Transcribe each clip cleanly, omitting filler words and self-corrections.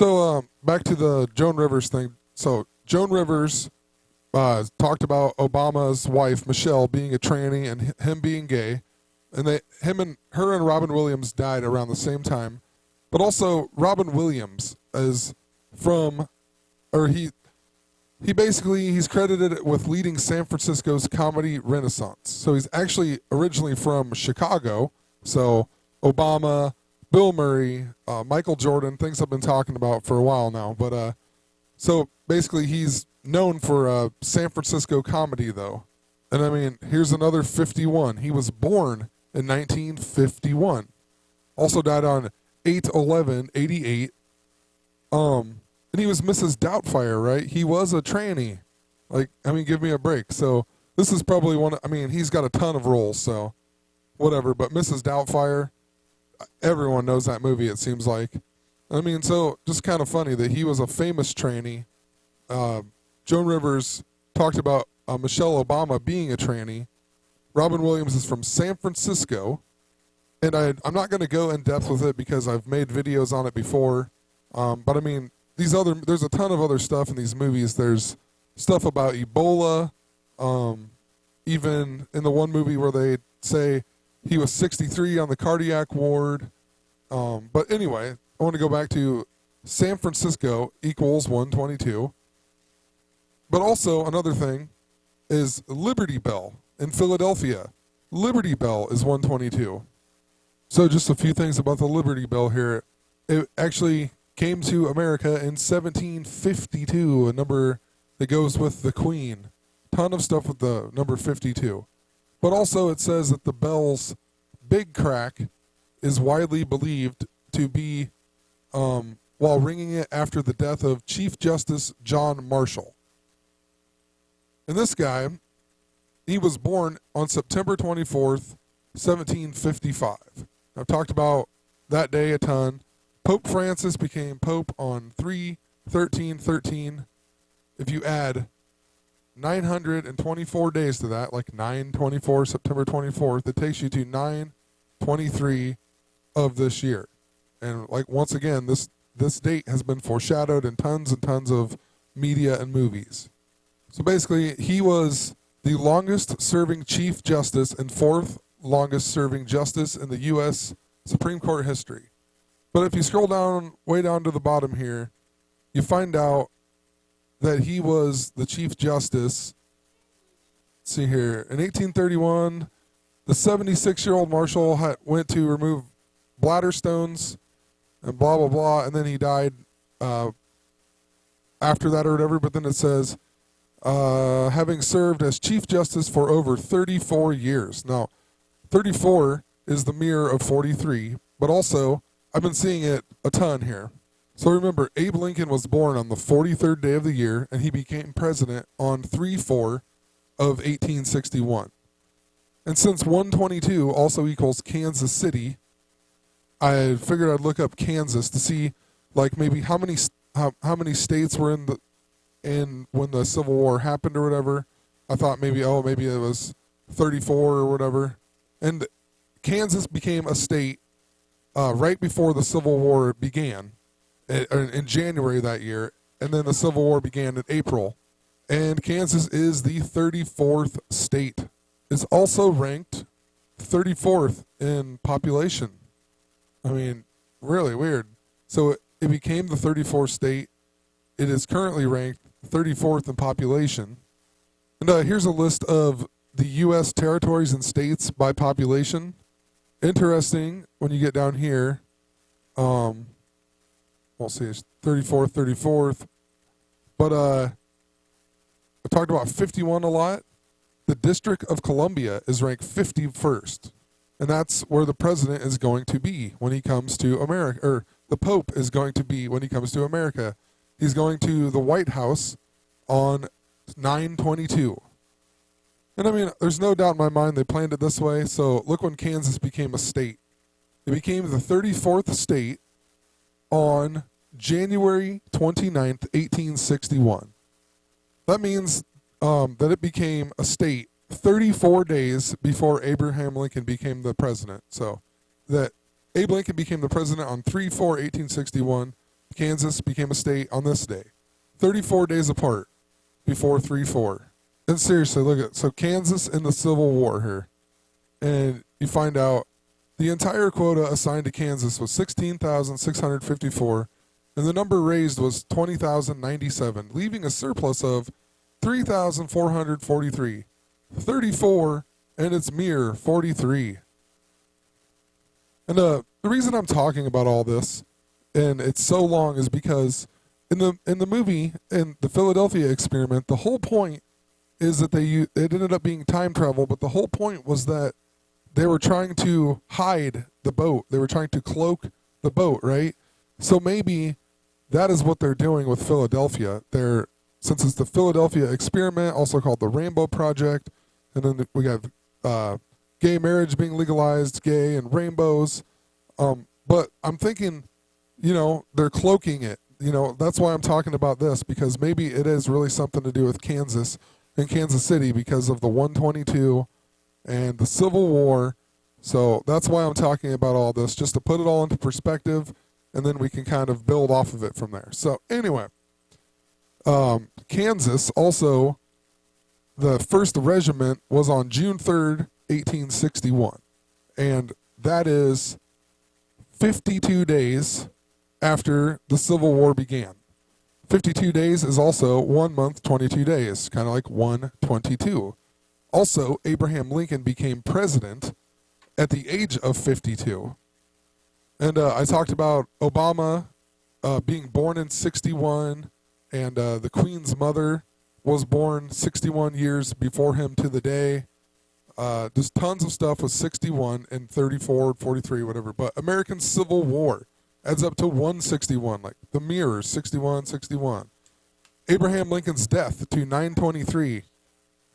So back to the Joan Rivers thing. So Joan Rivers talked about Obama's wife Michelle being a tranny and him being gay, and her and Robin Williams died around the same time. But also Robin Williams is from, or he's credited with leading San Francisco's comedy renaissance. So he's actually originally from Chicago. So Obama, Bill Murray, Michael Jordan, things I've been talking about for a while now. But so basically he's known for San Francisco comedy, though. And I mean, here's another 51. He was born in 1951. Also died on 8/11/88. And he was Mrs. Doubtfire, right? He was a tranny. Like, I mean, give me a break. So this is probably he's got a ton of roles, so whatever. But Mrs. Doubtfire, everyone knows that movie, it seems like. I mean, so just kind of funny that he was a famous tranny. Joan Rivers talked about Michelle Obama being a tranny. Robin Williams is from San Francisco. And I'm not going to go in depth with it because I've made videos on it before. But I mean, there's a ton of other stuff in these movies. There's stuff about Ebola. Even in the one movie where they say he was 63 on the cardiac ward. But anyway, I want to go back to San Francisco equals 122. But also another thing is Liberty Bell in Philadelphia. Liberty Bell is 122. So just a few things about the Liberty Bell here. It actually came to America in 1752, a number that goes with the Queen. Ton of stuff with the number 52. But also it says that the bell's big crack is widely believed to be while ringing it after the death of Chief Justice John Marshall. And this guy, he was born on September 24th, 1755. I've talked about that day a ton. Pope Francis became Pope on 3/13/13. If you add 924 days to that, like 9/24, September 24th, it takes you to 9/23 of this year. And like once again, this date has been foreshadowed in tons and tons of media and movies. So basically, he was the longest serving Chief Justice and fourth longest serving justice in the U.S. Supreme Court history. But if you scroll down, way down to the bottom here, you find out that he was the Chief Justice. Let's see here. In 1831, the 76-year-old Marshall went to remove bladder stones and blah, blah, blah, and then he died after that or whatever. But then it says, having served as Chief Justice for over 34 years. Now, 34 is the mirror of 43, but also I've been seeing it a ton here. So remember, Abe Lincoln was born on the 43rd day of the year, and he became president on 3/4 of 1861. And since 122 also equals Kansas City, I figured I'd look up Kansas to see, like maybe how many states were in when the Civil War happened or whatever. I thought maybe it was 34 or whatever. And Kansas became a state right before the Civil War began, in January that year, and then the Civil War began in April. And Kansas is the 34th state. It's also ranked 34th in population. I mean, really weird. So it became the 34th state. It is currently ranked 34th in population. And here's a list of the U.S. territories and states by population. Interesting when you get down here. We'll see, it's 34th. But I talked about 51 a lot. The District of Columbia is ranked 51st. And that's where the president is going to be when he comes to America, or the Pope is going to be when he comes to America. He's going to the White House on 9/22. And I mean, there's no doubt in my mind they planned it this way. So look when Kansas became a state. It became the 34th state on January 29th, 1861. That means that it became a state 34 days before Abraham Lincoln became the president. So that Abe Lincoln became the president on 3/4/1861. Kansas became a state on this day, 34 days apart before 3-4. And seriously, look at, so Kansas in the Civil War here. And you find out the entire quota assigned to Kansas was 16,654, and the number raised was 20,097, leaving a surplus of 3,443, 34, and it's mere 43. And the reason I'm talking about all this, and it's so long, is because in the movie, in the Philadelphia experiment, the whole point is that it ended up being time travel, but the whole point was that they were trying to hide the boat. They were trying to cloak the boat, right? So maybe that is what they're doing with Philadelphia. Since it's the Philadelphia experiment, also called the Rainbow Project, and then we got gay marriage being legalized, gay and rainbows. But I'm thinking, they're cloaking it. That's why I'm talking about this, because maybe it is really something to do with Kansas and Kansas City because of the 122 and the Civil War. So that's why I'm talking about all this, just to put it all into perspective, and then we can kind of build off of it from there. So anyway, Kansas also, the 1st Regiment was on June 3rd, 1861. And that is 52 days after the Civil War began. 52 days is also 1 month, 22 days, kind of like 1/22. Also, Abraham Lincoln became president at the age of 52. And I talked about Obama being born in 61, and the Queen's mother was born 61 years before him to the day. Just tons of stuff with 61 and 34, 43, whatever. But American Civil War adds up to 161, like the mirrors, 61, 61. Abraham Lincoln's death to 9/23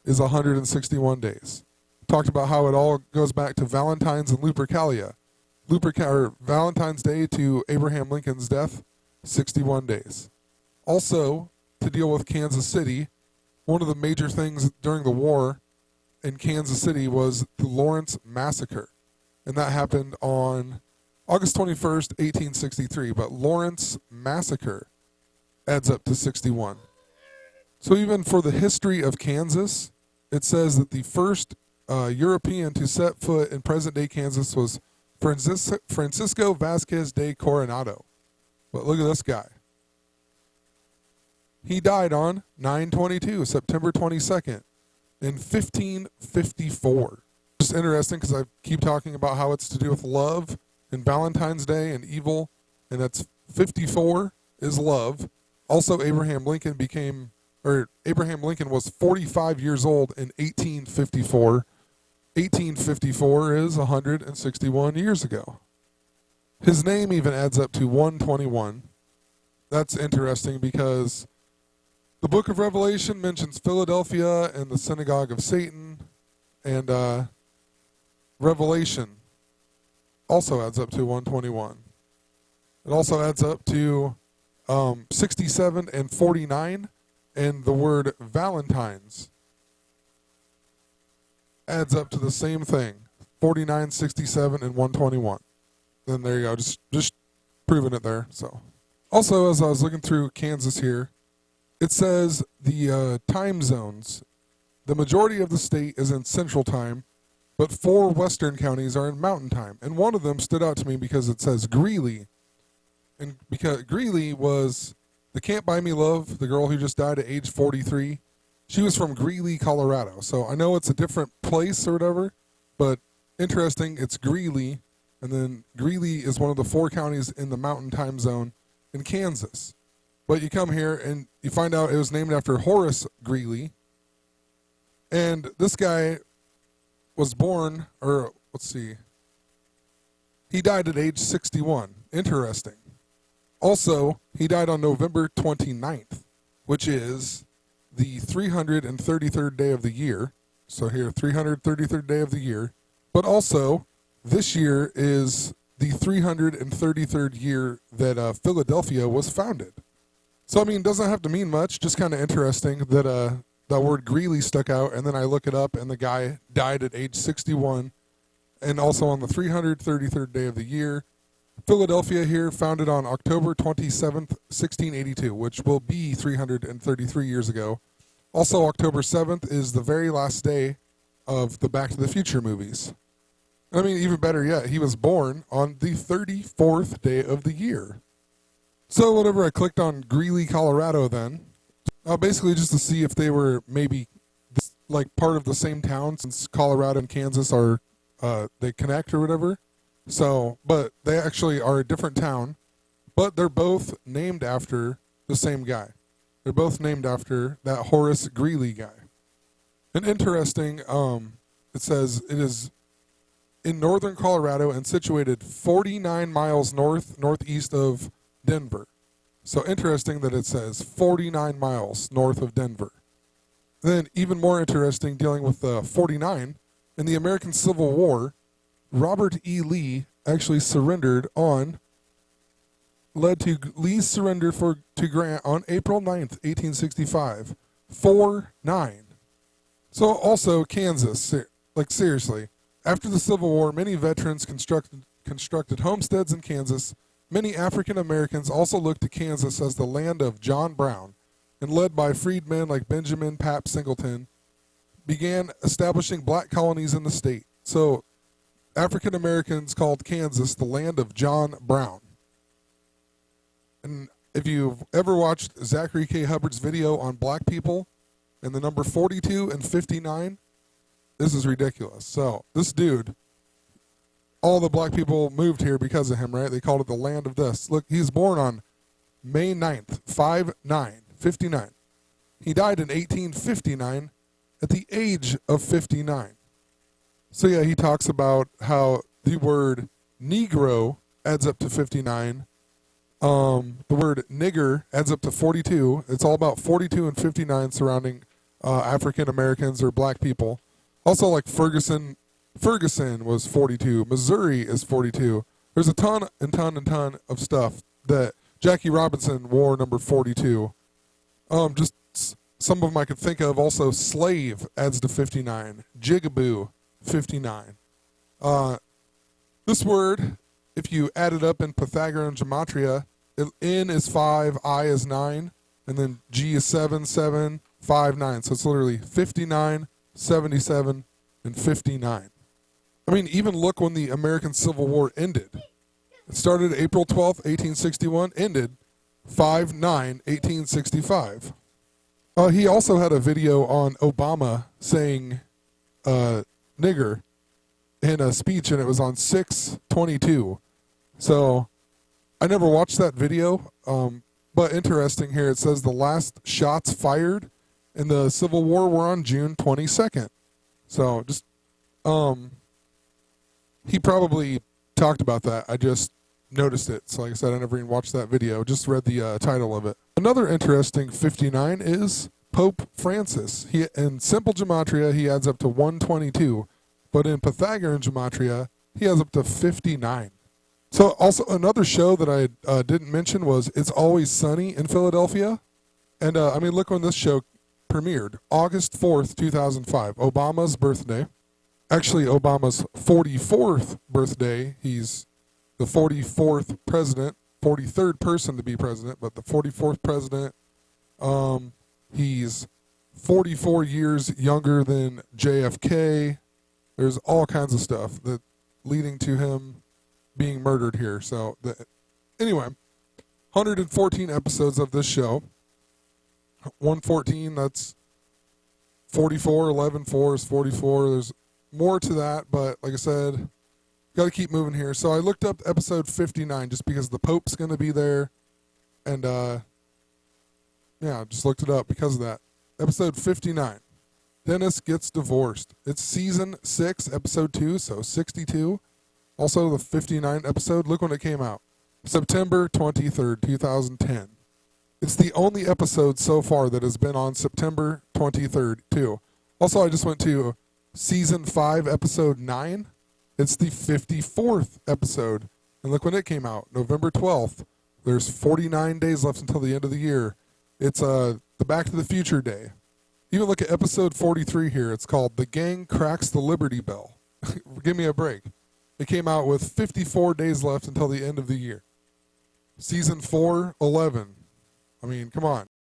is 161 days. Talked about how it all goes back to Valentine's and Lupercalia. Valentine's Day to Abraham Lincoln's death, 61 days. Also, to deal with Kansas City, one of the major things during the war in Kansas City was the Lawrence Massacre. And that happened on August 21st, 1863. But Lawrence Massacre adds up to 61. So even for the history of Kansas, it says that the first European to set foot in present-day Kansas was Francisco Vasquez de Coronado. But look at this guy. He died on 9/22, September 22nd, in 1554. Just interesting because I keep talking about how it's to do with love and Valentine's Day and evil, and that's 54 is love. Also, Abraham Lincoln was 45 years old in 1854. 1854 is 161 years ago. His name even adds up to 121. That's interesting because the book of Revelation mentions Philadelphia and the synagogue of Satan, and Revelation also adds up to 121. It also adds up to 67 and 49, and the word Valentine's adds up to the same thing, 49, 67, and 121. Then there you go, just proving it there. So, also, as I was looking through Kansas here, it says the time zones. The majority of the state is in Central Time, but 4 western counties are in Mountain Time. And one of them stood out to me because it says Greeley. And because Greeley was the Can't Buy Me Love, the girl who just died at age 43. She was from Greeley, Colorado. So I know it's a different place or whatever, but interesting, it's Greeley. And then Greeley is one of the 4 counties in the Mountain Time Zone in Kansas. But you come here and you find out it was named after Horace Greeley. And this guy was born, or let's see, he died at age 61. Interesting. Also, he died on November 29th, which is the 333rd day of the year. So here, 333rd day of the year. But also, this year is the 333rd year that Philadelphia was founded. So, I mean, it doesn't have to mean much, just kind of interesting that that word Greeley stuck out, and then I look it up, and the guy died at age 61, and also on the 333rd day of the year. Philadelphia here, founded on October 27th, 1682, which will be 333 years ago. Also, October 7th is the very last day of the Back to the Future movies. I mean, even better yet, he was born on the 34th day of the year. So whenever I clicked on Greeley, Colorado then, basically just to see if they were maybe like part of the same town, since Colorado and Kansas are, they connect or whatever. So, but they actually are a different town, but they're both named after the same guy. They're both named after that Horace Greeley guy. And interesting, it says it is in northern Colorado and situated 49 miles northeast of Denver. So interesting that it says 49 miles north of Denver. Then even more interesting, dealing with 49, in the American Civil War, Robert E. Lee actually led to Lee's surrender to Grant on April 9th, 1865. 4-9. So also Kansas, like seriously, after the Civil War, many veterans constructed homesteads in Kansas. Many African Americans also looked to Kansas as the land of John Brown, and led by freedmen like Benjamin Pap Singleton, began establishing black colonies in the state. So African Americans called Kansas the land of John Brown. And if you've ever watched Zachary K. Hubbard's video on black people and the number 42 and 59, this is ridiculous. So this dude, all the black people moved here because of him, right? They called it the land of this. Look, he's born on May 9th, 59. He died in 1859 at the age of 59. So yeah, he talks about how the word Negro adds up to 59. The word nigger adds up to 42. It's all about 42 and 59 surrounding African Americans or black people. Also, like Ferguson was 42. Missouri is 42. There's a ton of stuff that Jackie Robinson wore number 42. Just some of them I could think of. Also, slave adds to 59. Jigaboo, 59. This word, if you add it up in Pythagorean gematria, N is 5, I is 9, and then G is 7, 5, 9. So it's literally 59, 77, and 59. I mean, even look when the American Civil War ended. It started April 12th, 1861, ended 5/9/1865. He also had a video on Obama saying nigger in a speech, and it was on 6/22. So I never watched that video, but interesting here. It says the last shots fired in the Civil War were on June 22nd. So just, he probably talked about that. I just noticed it. So like I said, I never even watched that video. Just read the title of it. Another interesting 59 is Pope Francis. In simple gematria, he adds up to 122. But in Pythagorean gematria, he has up to 59. So also another show that I didn't mention was It's Always Sunny in Philadelphia. And I mean, look when this show premiered. August 4th, 2005. Obama's birthday. Actually, Obama's 44th birthday. He's the 44th president, 43rd person to be president, but the 44th president. He's 44 years younger than JFK. There's all kinds of stuff that leading to him being murdered here. So anyway, 114 episodes of this show. 114, that's 44. 11, 4 is 44. There's more to that, but like I said, got to keep moving here. So I looked up episode 59 just because the Pope's going to be there. And, yeah, just looked it up because of that. Episode 59. Dennis gets divorced. It's season 6, episode 2, so 62. Also the 59th episode. Look when it came out. September 23rd, 2010. It's the only episode so far that has been on September 23rd, too. Also, I just went to season 5, episode 9. It's the 54th episode. And look when it came out, November 12th. There's 49 days left until the end of the year. It's the Back to the Future Day. Even look at episode 43 here. It's called The Gang Cracks the Liberty Bell. Give me a break. It came out with 54 days left until the end of the year. Season 4, 11. I mean, come on.